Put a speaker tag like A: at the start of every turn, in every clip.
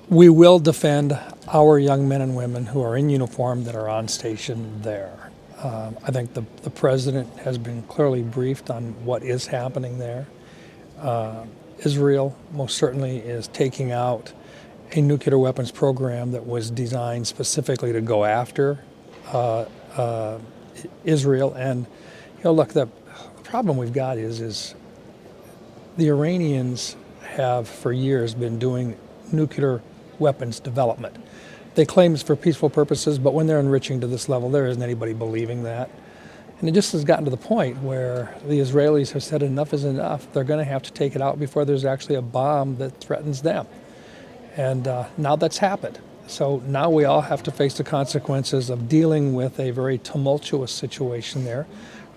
A: We will defend our young men and women who are in uniform that are on station there. I think the president has been clearly briefed on what is happening there. Israel most certainly is taking out a nuclear weapons program that was designed specifically to go after Israel. And look, the problem we've got is the Iranians have for years been doing nuclear weapons development. They claim it's for peaceful purposes, but when they're enriching to this level, there isn't anybody believing that. And it just has gotten to the point where the Israelis have said enough is enough. They're going to have to take it out before there's actually a bomb that threatens them. And now that's happened. So now we all have to face the consequences of dealing with a very tumultuous situation there.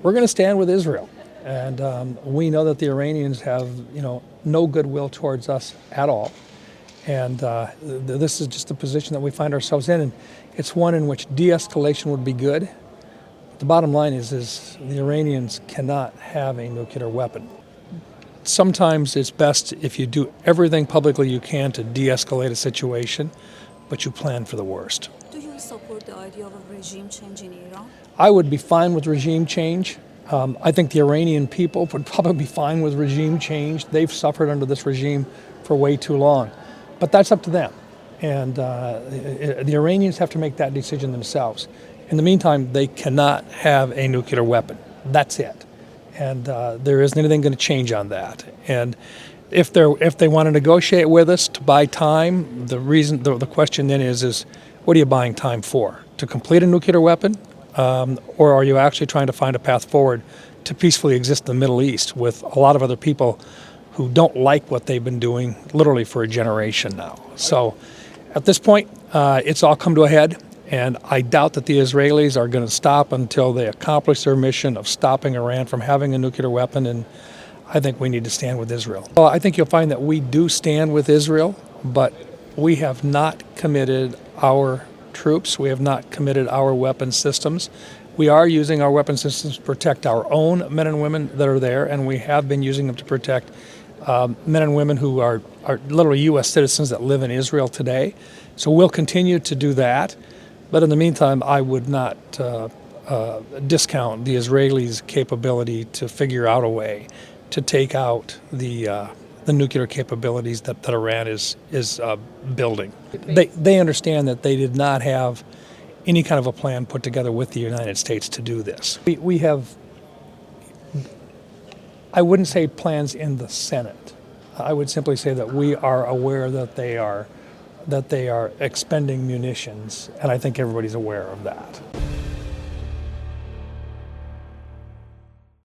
A: We're going to stand with Israel. And we know that the Iranians have, no goodwill towards us at all. And this is just a position that we find ourselves in. And it's one in which de-escalation would be good. The bottom line is the Iranians cannot have a nuclear weapon. Sometimes it's best if you do everything publicly you can to de-escalate a situation, but you plan for the worst.
B: Do you support the idea of a regime change in Iran?
A: I would be fine with regime change. I think the Iranian people would probably be fine with regime change. They've suffered under this regime for way too long. But that's up to them. And the Iranians have to make that decision themselves. In the meantime, they cannot have a nuclear weapon. That's it. And there isn't anything going to change on that. And if they want to negotiate with us to buy time, the question then is what are you buying time for? To complete a nuclear weapon? Or are you actually trying to find a path forward to peacefully exist in the Middle East with a lot of other people who don't like what they've been doing literally for a generation now? So at this point, it's all come to a head. And I doubt that the Israelis are going to stop until they accomplish their mission of stopping Iran from having a nuclear weapon. And I think we need to stand with Israel. Well, I think you'll find that we do stand with Israel, but we have not committed our troops. We have not committed our weapon systems. We are using our weapon systems to protect our own men and women that are there, and we have been using them to protect men and women who are literally U.S. citizens that live in Israel today. So we'll continue to do that. But in the meantime, I would not discount the Israelis' capability to figure out a way to take out the nuclear capabilities that Iran is building. They understand that they did not have any kind of a plan put together with the United States to do this. We have, I wouldn't say plans in the Senate. I would simply say that we are aware that they are expending munitions, and I think everybody's aware of that.